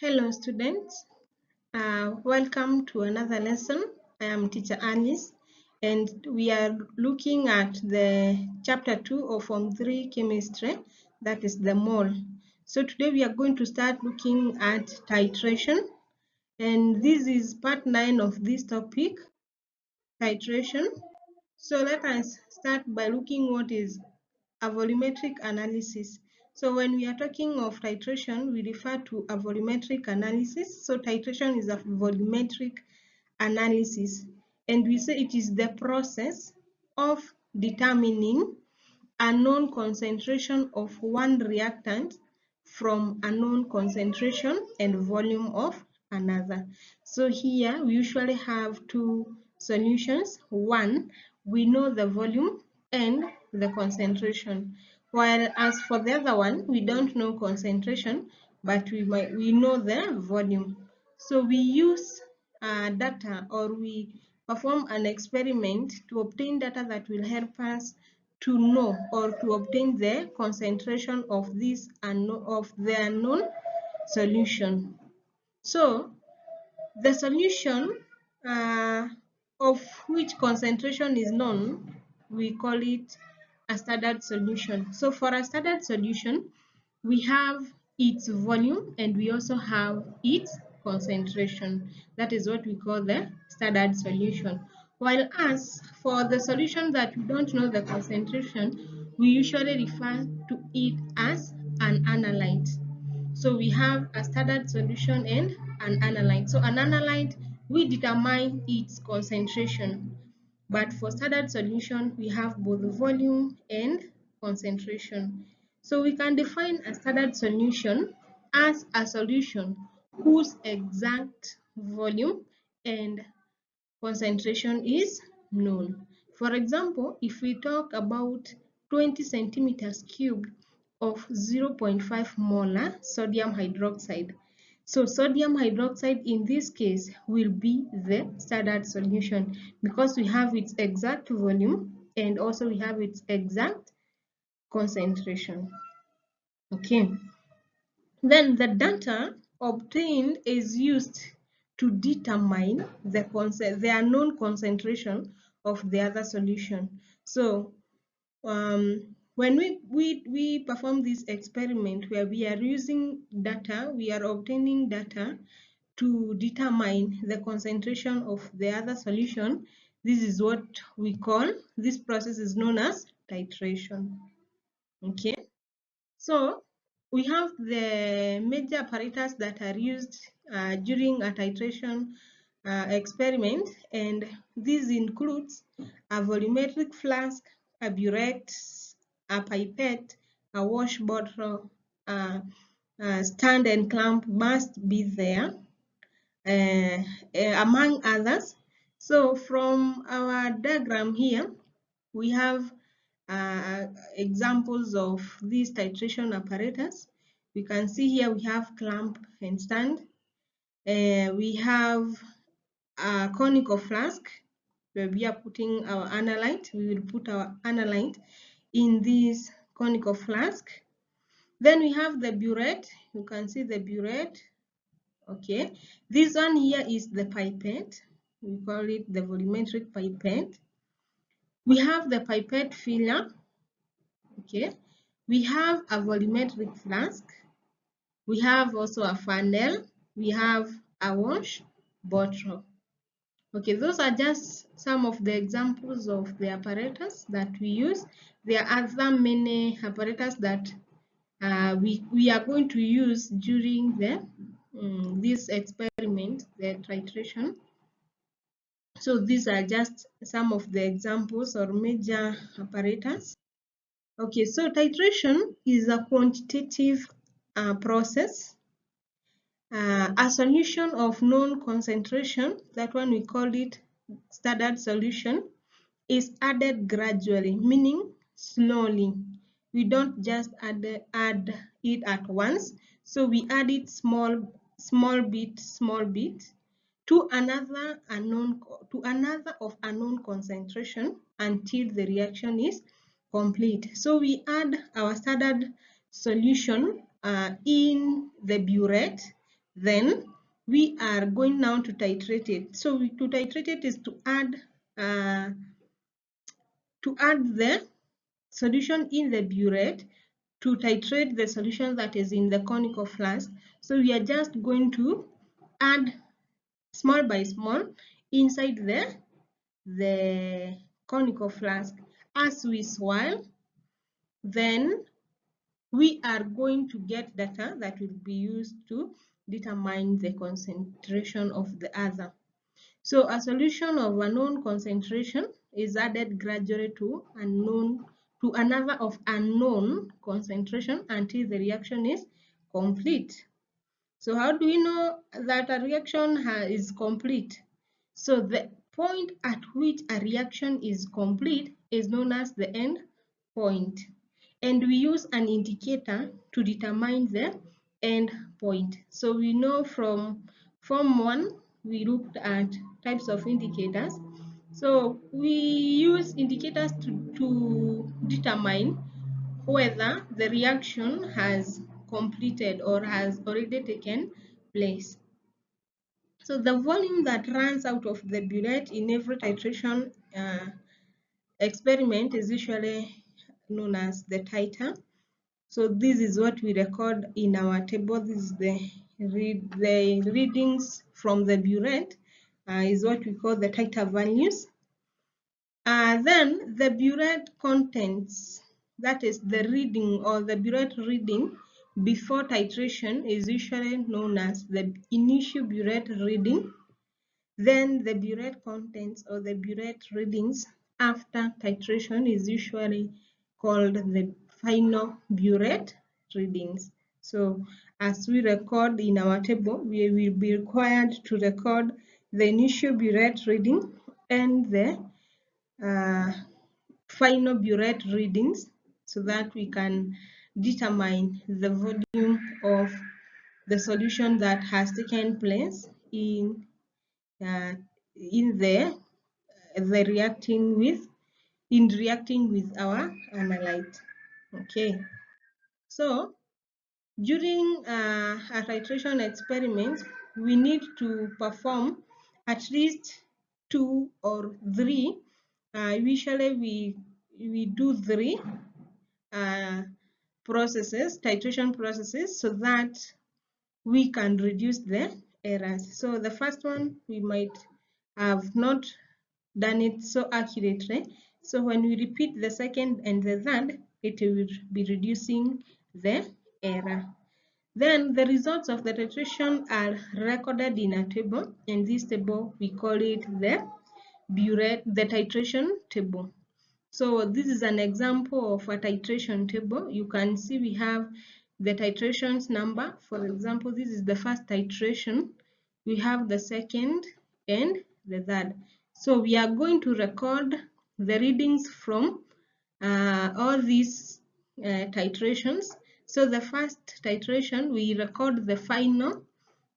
Hello students, welcome to another lesson. I am teacher Alice and we are looking at the chapter 2 of Form 3 chemistry, that is the mole. So today we are going to start looking at titration, and this is part 9 of this topic, titration. So let us start by looking what is a volumetric analysis. So when we are talking of titration, we refer to a volumetric analysis. So titration is a volumetric analysis, and we say it is the process of determining a known concentration of one reactant from a known concentration and volume of another. So here we usually have two solutions. One, we know the volume and the concentration, while as for the other one, we don't know concentration, but we know the volume. So we use data, or we perform an experiment to obtain data that will help us to know or to obtain the concentration of this of the unknown solution. So the solution of which concentration is known, we call it a standard solution. So for a standard solution, we have its volume and we also have its concentration. That is what we call the standard solution. While as for the solution that we don't know the concentration, we usually refer to it as an analyte. So we have a standard solution and an analyte. So an analyte, we determine its concentration. But for standard solution, we have both volume and concentration. So we can define a standard solution as a solution whose exact volume and concentration is known. For example, if we talk about 20 centimeters cubed of 0.5 molar sodium hydroxide. So sodium hydroxide in this case will be the standard solution because we have its exact volume and also we have its exact concentration. Okay. Then the data obtained is used to determine the unknown concentration of the other solution. So when we perform this experiment where we are using data, we are obtaining data to determine the concentration of the other solution. This is what we call, this process is known as titration. Okay. So we have the major apparatus that are used during a titration experiment, and this includes a volumetric flask, a burette, a pipette, a wash bottle, stand and clamp must be there, among others. So from our diagram here, we have examples of these titration apparatus. We can see here we have clamp and stand. We have a conical flask where we are putting our analyte. We will put our analyte in this conical flask. Then we have the burette. You can see the burette. Okay, this one here is the pipette. We call it the volumetric pipette. We have the pipette filler. Okay, we have a volumetric flask. We have also a funnel. We have a wash bottle. Okay, those are just some of the examples of the apparatus that we use. There are other many apparatus that we are going to use during this experiment, the titration. So these are just some of the examples or major apparatus. Okay, so titration is a quantitative process. A solution of known concentration, that one we call it standard solution, is added gradually, meaning slowly. We don't just add it at once. So we add it small bit to another of unknown concentration until the reaction is complete. So we add our standard solution in the burette. Then we are going now to titrate it. So to titrate it is to add the solution in the burette to titrate the solution that is in the conical flask. So we are just going to add small by small inside the conical flask. As we swirl, then we are going to get data that will be used to determine the concentration of the other. So a solution of a known concentration is added gradually to another of unknown concentration until the reaction is complete. So how do we know that a reaction is complete? So the point at which a reaction is complete is known as the end point. And we use an indicator to determine the end point. So we know from Form 1, we looked at types of indicators. So we use indicators to determine whether the reaction has completed or has already taken place. So the volume that runs out of the burette in every titration experiment is usually known as the titer. So this is what we record in our table. This is the readings from the burette is what we call the titer values. Then the burette contents, that is the reading or the burette reading before titration, is usually known as the initial burette reading. Then the burette contents or the burette readings after titration is usually called the final burette readings. So as we record in our table, we will be required to record the initial burette reading and the final burette readings so that we can determine the volume of the solution that has taken place in the reacting with our analyte. Okay, so during a titration experiment, we need to perform at least 2 or 3. Usually we do 3 titration processes, so that we can reduce the errors. So the first one, we might have not done it so accurately. So when we repeat the second and the third, it will be reducing the error. Then the results of the titration are recorded in a table, and this table we call it the titration table. So this is an example of a titration table. You can see we have the titrations number. For example, this is the first titration. We have the second and the third. So we are going to record the readings from all these titrations. So the first titration, we record the final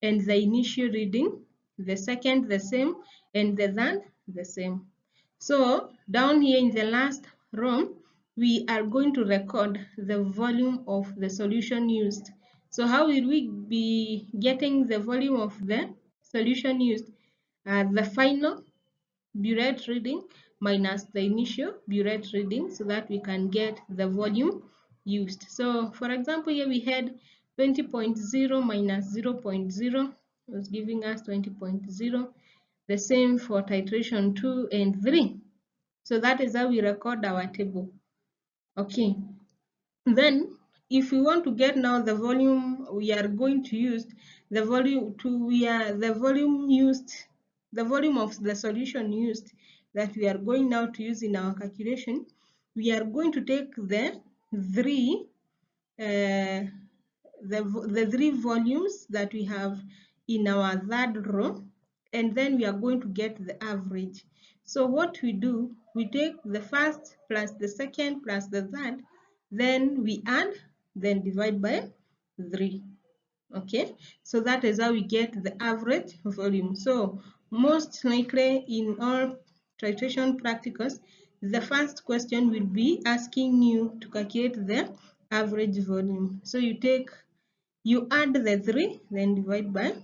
and the initial reading, the second the same, and the third the same. So down here in the last row, we are going to record the volume of the solution used. So how will we be getting the volume of the solution used? The final burette reading minus the initial burette reading, so that we can get the volume used. So for example, here we had 20.0 minus 0.0 was giving us 20.0. The same for titration 2 and 3. So that is how we record our table. Okay. Then if we want to get now the volume we are going to use, the volume of the solution used that we are going now to use in our calculation, we are going to take the three volumes that we have in our third row, and then we are going to get the average. So what we do, we take the first plus the second plus the third, then we add, then divide by 3. Okay, so that is how we get the average volume. So most likely in all titration practicals, the first question will be asking you to calculate the average volume. So you take you add the 3, then divide by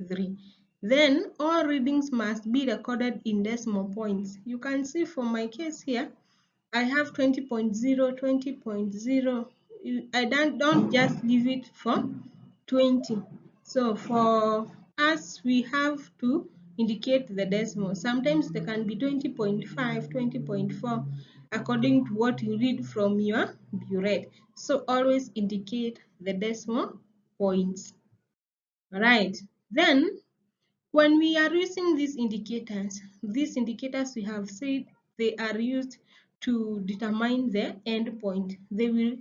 3. Then all readings must be recorded in decimal points. You can see for my case here, I have 20.0, 20.0. I don't just leave it for 20. So for us, we have to indicate the decimal. Sometimes there can be 20.5, 20.4, according to what you read from your burette. So always indicate the decimal points. All right. Then when we are using these indicators we have said they are used to determine the endpoint. They will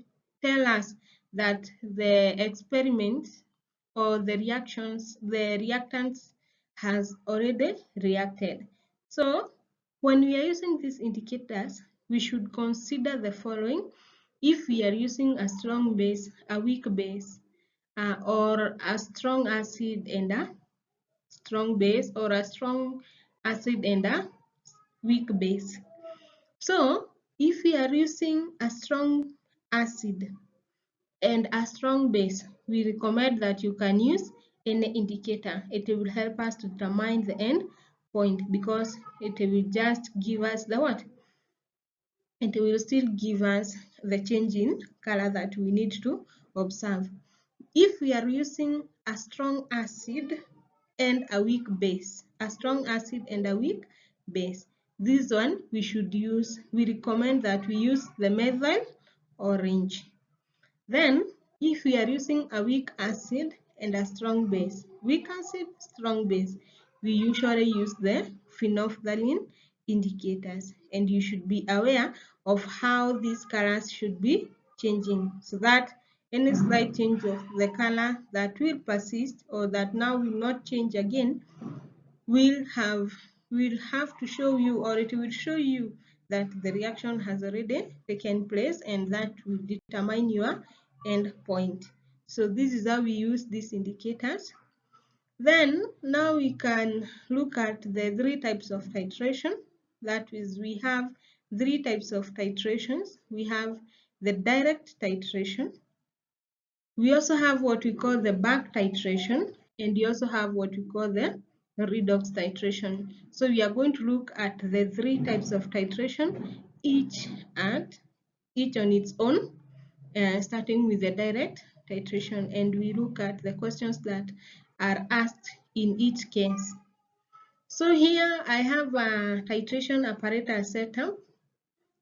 tell us that the experiment or the reactants has already reacted. So when we are using these indicators, we should consider the following. If we are using a strong base, a weak base, or a strong acid and a strong base, or a strong acid and a weak base. So if we are using a strong acid and a strong base, we recommend that you can use any indicator. It will help us to determine the end point, because it will just give us the what? It will still give us the change in color that we need to observe. If we are using a strong acid and a weak base, this one we recommend that we use the methyl orange. Then if we are using a weak acid and a strong base, we usually use the phenolphthalein indicators, and you should be aware of how these colors should be changing, so that any slight change of the color that will persist or that now will not change again will have to show you, or it will show you that the reaction has already taken place, and that will determine your end point. So this is how we use these indicators. Then now we can look at the 3 types of titration. That is, we have 3 types of titrations. We have the direct titration. We also have what we call the back titration, and we also have what we call the redox titration. So we are going to look at the 3 types of titration, each on its own, starting with the direct titration, and we look at the questions that are asked in each case. So here I have a titration apparatus setup.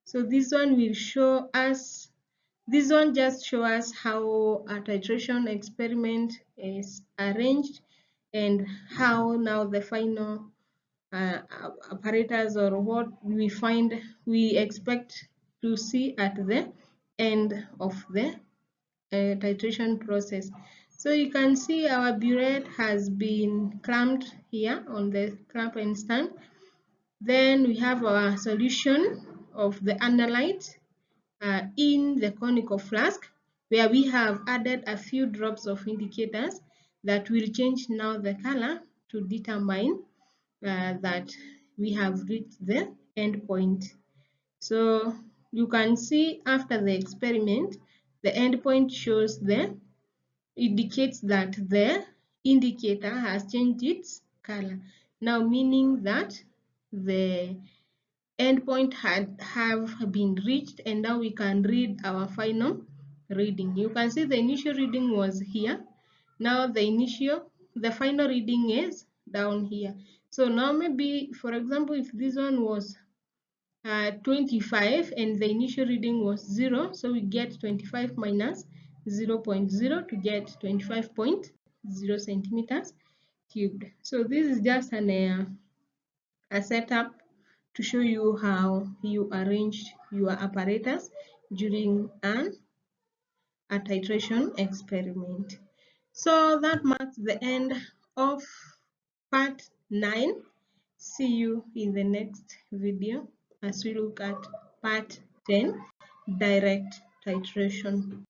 So this one will show us, this one just shows us how a titration experiment is arranged and how now the final apparatus, or what we expect to see at the end of the titration process. So you can see our burette has been clamped here on the clamp and stand. Then we have our solution of the analyte in the conical flask, where we have added a few drops of indicators that will change now the color to determine that we have reached the end point. So you can see after the experiment, the end point shows indicates that the indicator has changed its color, now meaning that the endpoint have been reached, and now we can read our final reading. You can see the initial reading was here. Now the final reading is down here. So now maybe, for example, if this one was 25 and the initial reading was 0, so we get 25 minus 0.0 to get 25.0 centimeters cubed. So this is just a setup to show you how you arrange your apparatus during a titration experiment. So that marks the end of part 9. See you in the next video as we look at part 10, direct titration.